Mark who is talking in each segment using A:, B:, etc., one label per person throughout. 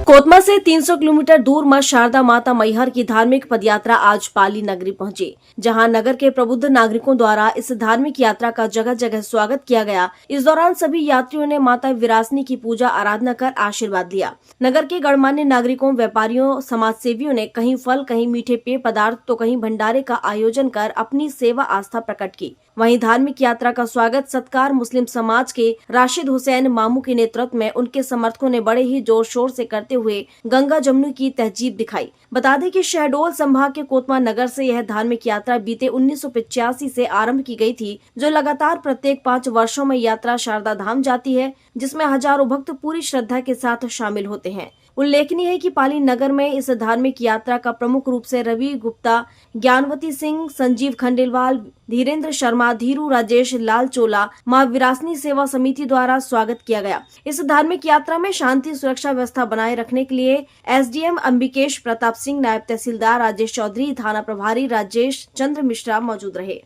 A: कोतमा से 300 किलोमीटर दूर मां शारदा माता मैहर की धार्मिक पदयात्रा आज पाली नगरी पहुंची, जहां नगर के प्रबुद्ध नागरिकों द्वारा इस धार्मिक यात्रा का जगह जगह स्वागत किया गया। इस दौरान सभी यात्रियों ने माता विरासनी की पूजा आराधना कर आशीर्वाद लिया। नगर के गणमान्य नागरिकों, व्यापारियों, समाज सेवियों ने कहीं फल, कहीं मीठे पेय पदार्थ तो कहीं भंडारे का आयोजन कर अपनी सेवा आस्था प्रकट की। वहीं धार्मिक यात्रा का स्वागत सत्कार मुस्लिम समाज के राशिद हुसैन मामू के नेतृत्व में उनके समर्थकों ने बड़े ही जोर शोर से करते हुए गंगा जमुनी की तहजीब दिखाई। बता दें कि शहडोल संभाग के कोतमा नगर से यह धार्मिक यात्रा बीते 1985 से आरंभ की गई थी, जो लगातार प्रत्येक 5 वर्षों में यात्रा शारदा धाम जाती है, जिसमें हजारों भक्त पूरी श्रद्धा के साथ शामिल होते हैं। उल्लेखनीय है कि पाली नगर में इस धार्मिक यात्रा का प्रमुख रूप से रवि गुप्ता, ज्ञानवती सिंह, संजीव खंडेलवाल, धीरेन्द्र शर्मा, धीरू राजेश, लाल चोला, मां विरासनी सेवा समिति द्वारा स्वागत किया गया। इस धार्मिक यात्रा में शांति सुरक्षा व्यवस्था बनाए रखने के लिए एसडीएम अंबिकेश प्रताप सिंह, नायब तहसीलदार राजेश चौधरी, थाना प्रभारी राजेश चंद्र मिश्रा मौजूद रहे।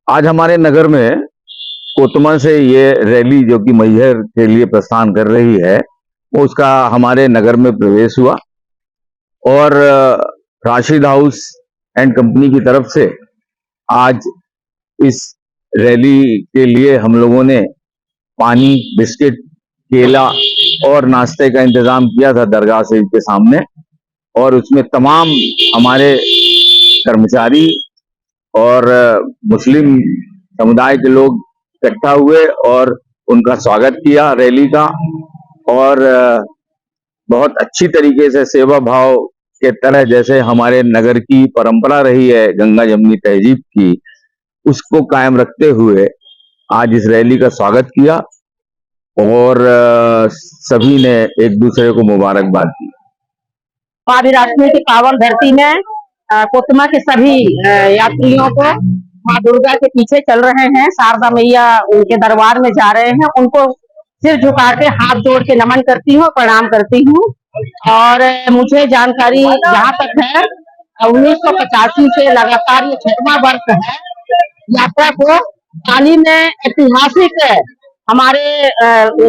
B: आज हमारे नगर में कोतमा से ये रैली जो कि मैहर के लिए प्रस्थान कर रही है, उसका हमारे नगर में प्रवेश हुआ और राशिद हाउस एंड कंपनी की तरफ से आज इस रैली के लिए हम लोगों ने पानी, बिस्किट, केला और नाश्ते का इंतजाम किया था दरगाह शरीफ के सामने, और उसमें तमाम हमारे कर्मचारी और मुस्लिम समुदाय के लोग इकट्ठा हुए और उनका स्वागत किया रैली का। और बहुत अच्छी तरीके से सेवा भाव के तरह, जैसे हमारे नगर की परंपरा रही है गंगा जमुनी तहजीब की, उसको कायम रखते हुए आज इस रैली का स्वागत किया और सभी ने एक दूसरे को मुबारकबाद दी।
C: मां विरासनी की पावन धरती में कोतमा के सभी यात्रियों को मां दुर्गा के पीछे चल रहे हैं, शारदा मैया उनके दरबार में जा रहे हैं, उनको सिर झुका के हाथ जोड़ के नमन करती हूँ, प्रणाम करती हूँ। और मुझे जानकारी जहाँ तक है 1985 से लगातार ये 6वां वर्ष है यात्रा को पाली में ऐतिहासिक हमारे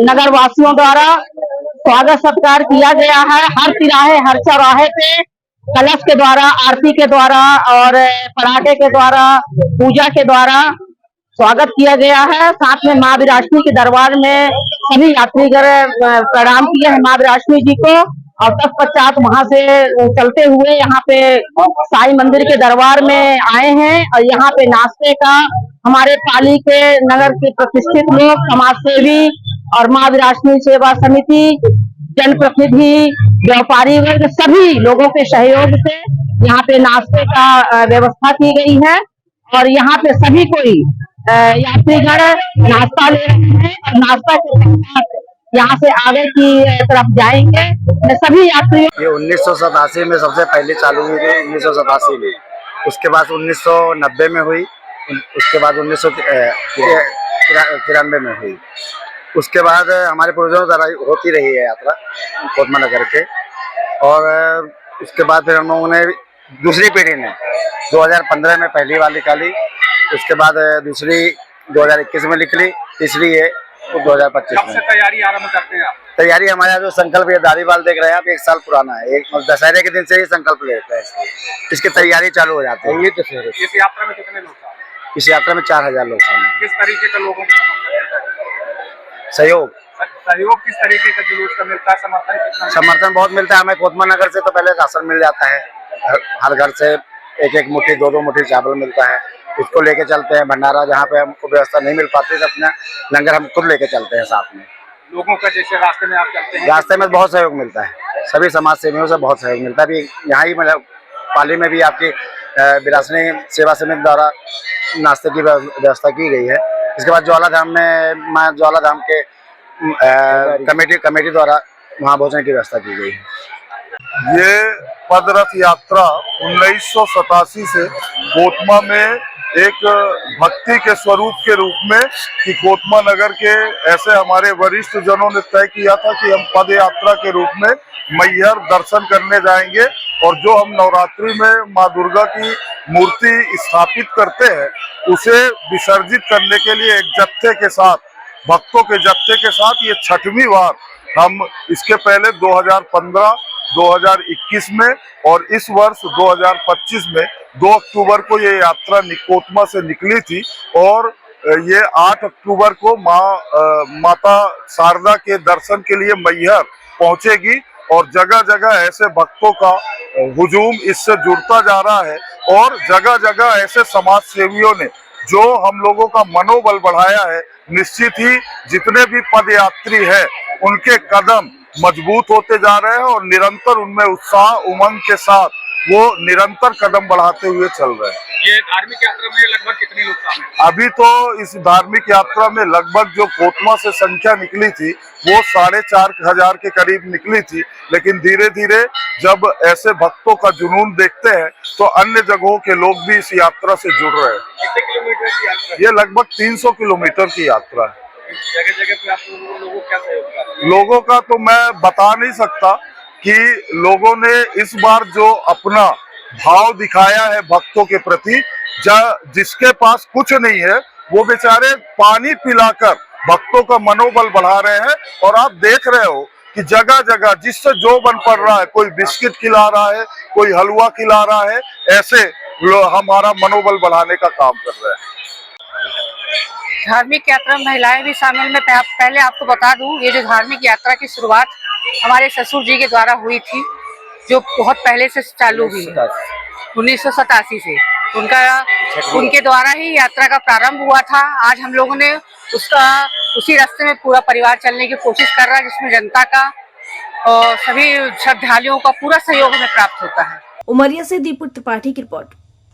C: नगर वासियों द्वारा स्वागत सत्कार किया गया है। हर तिराहे, हर चौराहे पे कलश के द्वारा, आरती के द्वारा और पटाखे के द्वारा, पूजा के द्वारा स्वागत किया गया है। साथ में मां विरासनी के दरबार में सभी यात्रीगण प्रणाम किए हैं मां विरासनी जी को, और तत्पश्चात वहां से चलते हुए यहाँ पे साईं मंदिर के दरबार में आए हैं। और यहाँ पे नाश्ते का हमारे पाली के नगर के प्रतिष्ठित लोग, समाज सेवी और मां विरासनी सेवा समिति, जनप्रतिनिधि, व्यापारी वर्ग, सभी लोगों के सहयोग से यहाँ पे नाश्ते का व्यवस्था की गई है। और यहाँ पे सभी कोई यात्रीगण नाश्ता ले रहे हैं और नाश्ता के साथ यहाँ से आगे की तरफ जाएंगे। सभी यात्रियों
D: ये 1987 में सबसे पहले चालू हुई थी, 1987 में, उसके बाद 1990 में हुई, उसके बाद 1993 में हुई। उसके बाद हमारे पूर्वजों द्वारा होती रही है यात्रा कोतमा नगर के। और उसके बाद फिर हम लोगों ने दूसरी पीढ़ी ने 2015 में पहली वाली निकाली, उसके बाद दूसरी 2021 में निकली, तीसरी है 2025 में।
E: तैयारी आरंभ करते हैं आप?
D: तैयारी हमारे यहाँ जो संकल्प है दारीवाल देख रहे हैं आप, 1 साल पुराना है। एक दशहरे के दिन से ही संकल्प लेते हैं, इसकी तैयारी चालू हो जाती है।
E: इस यात्रा में कितने लोग शामिल?
D: इस यात्रा में 4000 लोग शामिल।
E: किस तरीके का लोगों को
D: सहयोग
E: किस तरीके का जुलूस का मिलता है?
D: समर्थन बहुत मिलता है हमें। कोतमा नगर से तो पहले राशन मिल जाता है, हर घर से 1-1 मुट्ठी, 2-2 मुट्ठी चावल मिलता है, उसको लेके चलते हैं। भंडारा जहाँ पे हमको व्यवस्था नहीं मिल पाती है, अपना लंगर हम खुद लेके चलते हैं साथ में।
E: लोगों का जैसे रास्ते में आप चलते हैं,
D: रास्ते में बहुत सहयोग मिलता है, सभी समाज सेवियों से बहुत सहयोग मिलता है। अभी यहाँ ही मतलब पाली में भी आपकी विरासनी सेवा समिति द्वारा नाश्ते की व्यवस्था की गई है। इसके बाद ज्वालाधाम में माँ ज्वालाधाम के कमेटी द्वारा वहाँ भोजन की व्यवस्था की गई है।
F: ये पदरथ यात्रा 1987 से कोतमा में एक भक्ति के स्वरूप के रूप में, कि कोतमा नगर के ऐसे हमारे वरिष्ठ जनों ने तय किया था कि हम पद यात्रा के रूप में मैहर दर्शन करने जाएंगे, और जो हम नवरात्रि में माँ दुर्गा की मूर्ति स्थापित करते हैं उसे विसर्जित करने के लिए एक जत्थे के साथ, भक्तों के जत्थे के साथ ये 6वीं बार हम इसके पहले 2015, 2021 में और इस वर्ष 2025 में 2 अक्टूबर को ये यात्रा कोतमा से निकली थी और ये 8 अक्टूबर को माता शारदा के दर्शन के लिए मैहर पहुंचेगी और जगह जगह ऐसे भक्तों का हुजूम इससे जुड़ता जा रहा है और जगह जगह ऐसे समाज सेवियों ने जो हम लोगों का मनोबल बढ़ाया है। निश्चित ही जितने भी पदयात्री हैं उनके कदम मजबूत होते जा रहे हैं और निरंतर उनमें उत्साह उमंग के साथ वो निरंतर कदम बढ़ाते हुए चल रहे हैं।
E: ये धार्मिक यात्रा में लगभग कितने लोग शामिल हैं?
F: अभी तो इस धार्मिक यात्रा में लगभग जो कोतमा से संख्या निकली थी वो 4,500 के करीब निकली थी, लेकिन धीरे धीरे जब ऐसे भक्तों का जुनून देखते हैं तो अन्य जगहों के लोग भी इस यात्रा से जुड़ रहे हैं।
E: कितने किलोमीटर की यात्रा है?
F: ये लगभग 300 किलोमीटर की यात्रा है।
E: जगह जगह पे आप लोगों को क्या सहयोग कर रहे हैं?
F: लोगों का तो मैं बता नहीं सकता कि लोगों ने इस बार जो अपना भाव दिखाया है भक्तों के प्रति, जिसके पास कुछ नहीं है वो बेचारे पानी पिलाकर भक्तों का मनोबल बढ़ा रहे हैं और आप देख रहे हो कि जगह जगह जिससे जो बन पड़ रहा है, कोई बिस्किट खिला रहा है, कोई हलवा खिला रहा है, ऐसे हमारा मनोबल बढ़ाने का काम कर रहे हैं।
G: धार्मिक यात्रा में महिलाएं भी शामिल। मैं पहले आपको बता दूं, ये जो धार्मिक यात्रा की शुरुआत हमारे ससुर जी के द्वारा हुई थी, जो बहुत पहले से चालू हुई है 1987 से। उनके द्वारा ही यात्रा का प्रारंभ हुआ था। आज हम लोगों ने उसी रास्ते में पूरा परिवार चलने की कोशिश कर रहा है, जिसमें जनता का और सभी श्रद्धालुओं का पूरा सहयोग हमें प्राप्त होता है।
A: उमरिया से दीपक त्रिपाठी की रिपोर्ट।